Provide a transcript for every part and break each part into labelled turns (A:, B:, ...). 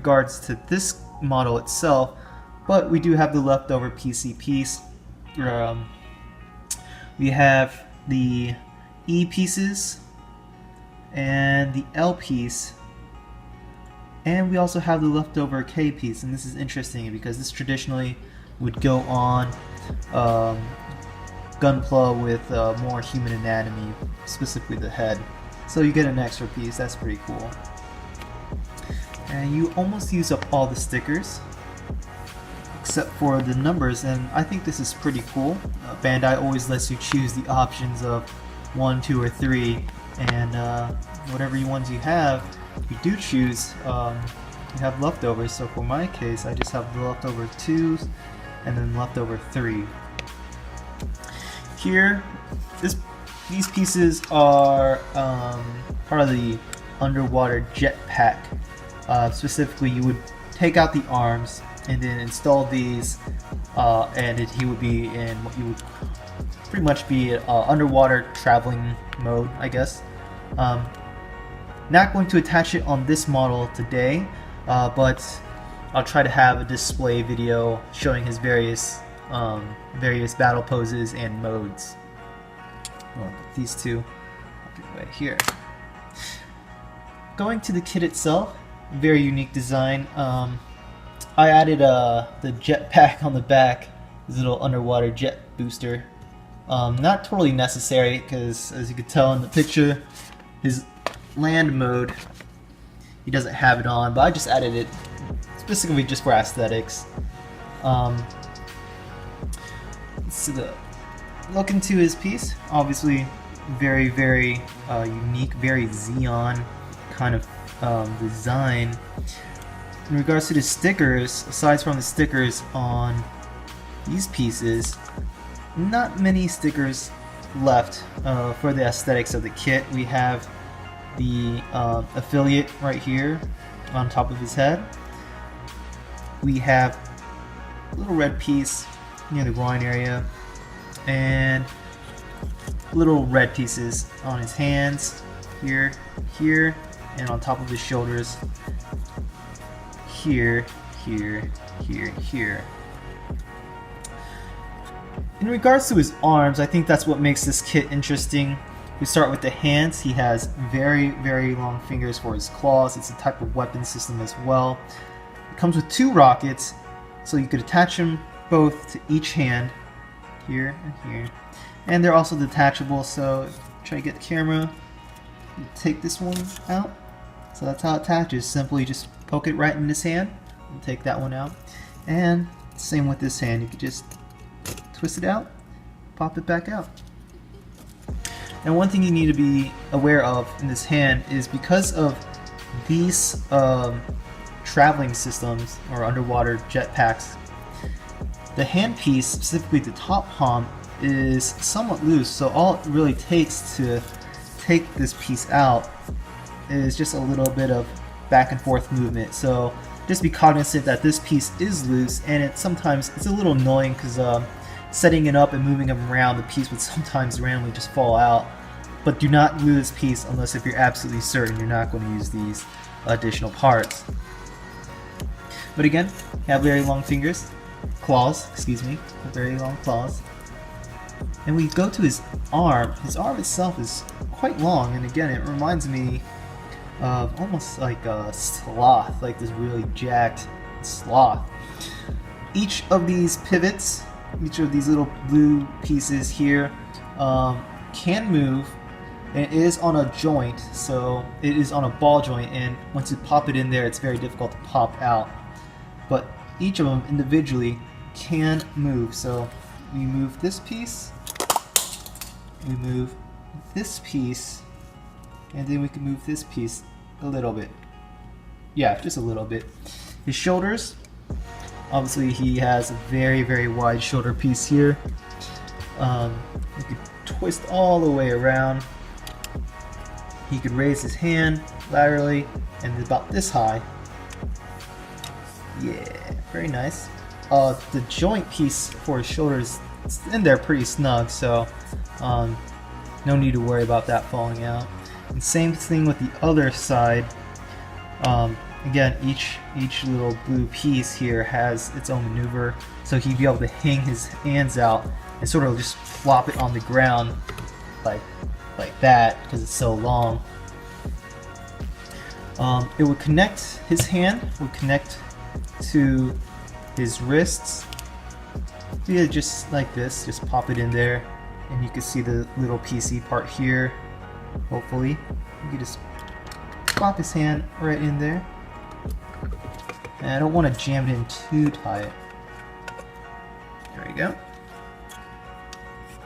A: regards to this model itself, but we do have the leftover PC piece. We have the E pieces and the L piece, and we also have the leftover K piece. And this is interesting because this traditionally would go on Gunpla with more human anatomy, specifically the head. So you get an extra piece. That's pretty cool. And you almost use up all the stickers except for the numbers, and I think this is pretty cool. Bandai always lets you choose the options of 1, 2, or 3, and whatever ones you have, you do choose, you have leftovers. So for my case, I just have the leftover 2s and then leftover 3. Here, these pieces are part of the underwater jetpack. Specifically, you would take out the arms and then install these, and he would be in what you would pretty much be underwater traveling mode, I guess. Not going to attach it on this model today, but I'll try to have a display video showing his various battle poses and modes. Well, these two, I'll get away here. Going to the kit itself, very unique design. I added the jetpack on the back, this little underwater jet booster. Not totally necessary because, as you can tell in the picture, his land mode, he doesn't have it on, but I just added it specifically just for aesthetics. So look into his piece, obviously very unique, very Xeon kind of design. In regards to the stickers, aside from the stickers on these pieces, not many stickers left for the aesthetics of the kit. We have the affiliate right here on top of his head. We have a little red piece near the groin area, and little red pieces on his hands, here, and on top of his shoulders, here. In regards to his arms, I think that's what makes this kit interesting. We start with the hands. He has very long fingers for his claws. It's a type of weapon system as well. It comes with 2 rockets, so you could attach them both to each hand, here and here. And they're also detachable, so try to get the camera. You take this one out. So that's how it attaches. Simply just poke it right in this hand and take that one out. And same with this hand. You could just twist it out, pop it back out. And one thing you need to be aware of in this hand is because of these traveling systems or underwater jetpacks, the handpiece, specifically the top palm, is somewhat loose. So all it really takes to take this piece out is just a little bit of back and forth movement. So just be cognizant that this piece is loose, and sometimes it's a little annoying because setting it up and moving them around, the piece would sometimes randomly just fall out. But do not glue this piece unless if you're absolutely certain you're not going to use these additional parts. But again, you have very long claws, very long claws. And we go to his arm. His arm itself is quite long, and again, it reminds me of almost like a sloth, like this really jacked sloth. Each of these pivots, each of these little blue pieces here, can move, and it is on a joint, so it is on a ball joint, and once you pop it in there, it's very difficult to pop out. But each of them individually can move. So we move this piece, we move this piece, and then we can move this piece a little bit. Yeah, just a little bit. His shoulders, obviously he has a very wide shoulder piece here. You could twist all the way around. He could raise his hand laterally and about this high. Yeah, very nice. The joint piece for his shoulders is in there pretty snug, so no need to worry about that falling out. And same thing with the other side. again, each little blue piece here has its own maneuver, so he'd be able to hang his hands out and sort of just flop it on the ground like that because it's so long. It would connect, his hand would connect to his wrists. Yeah, just like this, just pop it in there, and you can see the little PC part here. Hopefully, you can just pop his hand right in there. And I don't want to jam it in too tight. There we go.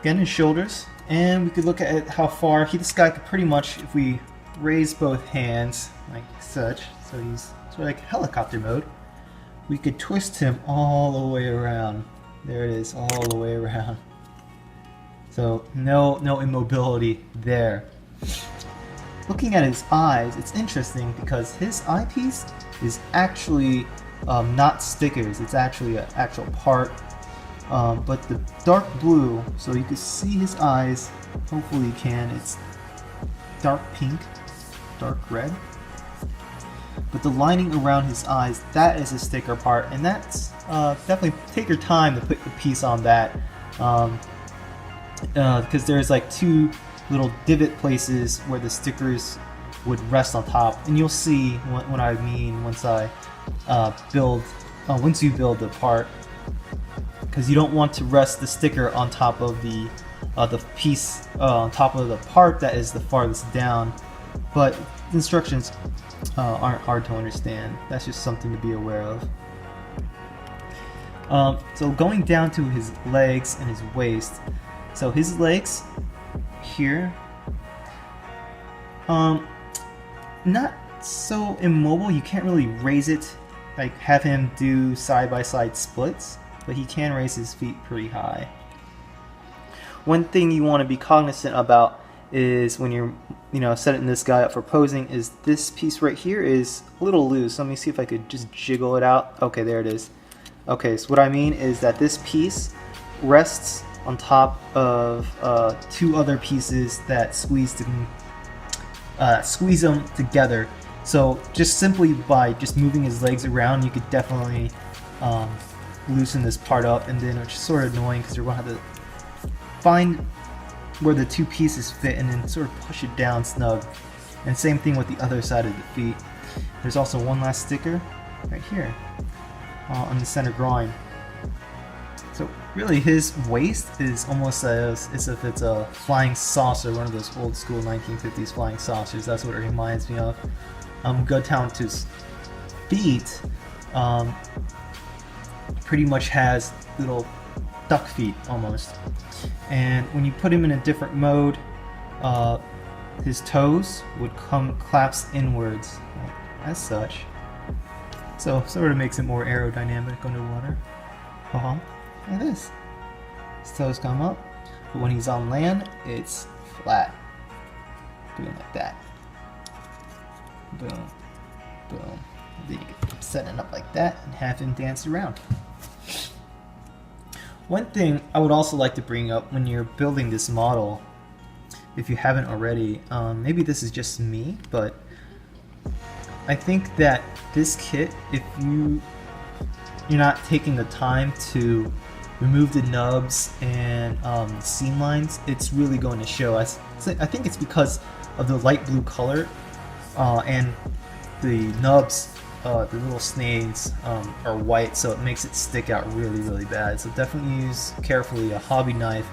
A: Again, his shoulders, and we could look at how far this guy could pretty much, if we raise both hands like such, so he's sort of like helicopter mode, we could twist him all the way around. There it is, all the way around. So no immobility there. Looking at his eyes, it's interesting because his eyepiece is actually not stickers, it's actually an actual part. But the dark blue, so you can see his eyes, hopefully you can, it's dark pink, dark red. But the lining around his eyes, that is a sticker part, and that's definitely take your time to put the piece on that, because there's like two little divot places where the stickers would rest on top, and you'll see what I mean once I once you build the part, because you don't want to rest the sticker on top of the piece on top of the part that is the farthest down. But the instructions aren't hard to understand. That's just something to be aware of. So going down to his legs and his waist. So his legs here, not so immobile. You can't really raise it, like have him do side-by-side splits, but he can raise his feet pretty high. One thing you want to be cognizant about is when you're, setting this guy up for posing, is this piece right here is a little loose. Let me see if I could just jiggle it out. Okay, there it is. Okay, so what I mean is that this piece rests on top of two other pieces that squeeze them together. So just simply by just moving his legs around, you could definitely loosen this part up, and then it's just sort of annoying because you're going to have to find where the two pieces fit and then sort of push it down snug. And same thing with the other side of the feet. There's also one last sticker right here on the center groin. So really his waist is almost as if it's a flying saucer, one of those old school 1950s flying saucers. That's what it reminds me of. Go down to his feet, pretty much has little duck feet almost. And when you put him in a different mode, his toes would collapse inwards as such. So sort of makes it more aerodynamic underwater. Like this. His toes come up, but when he's on land, it's flat. Doing like that. Boom, boom. Then you can set it up like that and have him dance around. One thing I would also like to bring up when you're building this model, if you haven't already, maybe this is just me, but I think that this kit, if you're not taking the time to remove the nubs and seam lines, it's really going to show. I think it's because of the light blue color and the nubs. The little snags are white, so it makes it stick out really bad. So definitely use carefully a hobby knife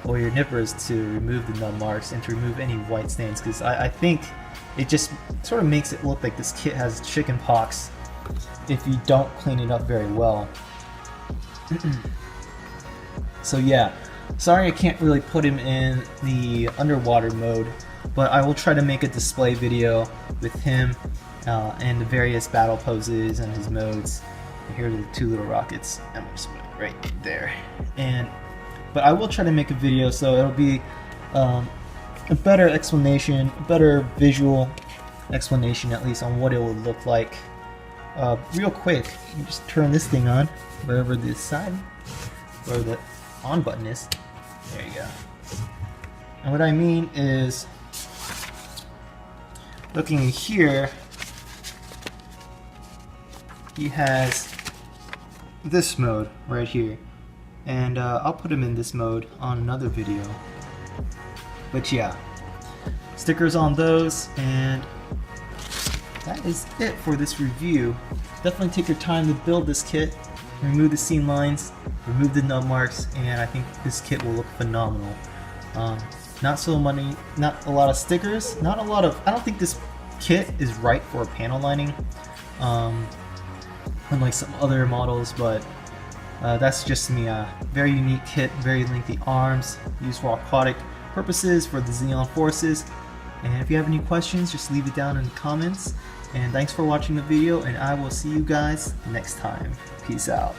A: or your nippers to remove the nub marks and to remove any white stains, because I think it just sort of makes it look like this kit has chicken pox if you don't clean it up very well. So yeah, sorry I can't really put him in the underwater mode, but I will try to make a display video with him and the various battle poses and his modes. And here are the two little rockets. I'm just right there. But I will try to make a video, so it'll be a better explanation, a better visual explanation at least on what it would look like. Real quick, you just turn this thing on, wherever this side, where the on button is. There you go. And what I mean is, looking here, he has this mode right here, and I'll put him in this mode on another video. But yeah, stickers on those, and that is it for this review. Definitely take your time to build this kit. Remove the seam lines, remove the nub marks, and I think this kit will look phenomenal. Not a lot of stickers, not a lot of, I don't think this kit is right for a panel lining, unlike some other models, but that's just me. Very unique kit, very lengthy arms, used for aquatic purposes for the Xeon Forces. And if you have any questions, just leave it down in the comments. And thanks for watching the video, and I will see you guys next time. Peace out.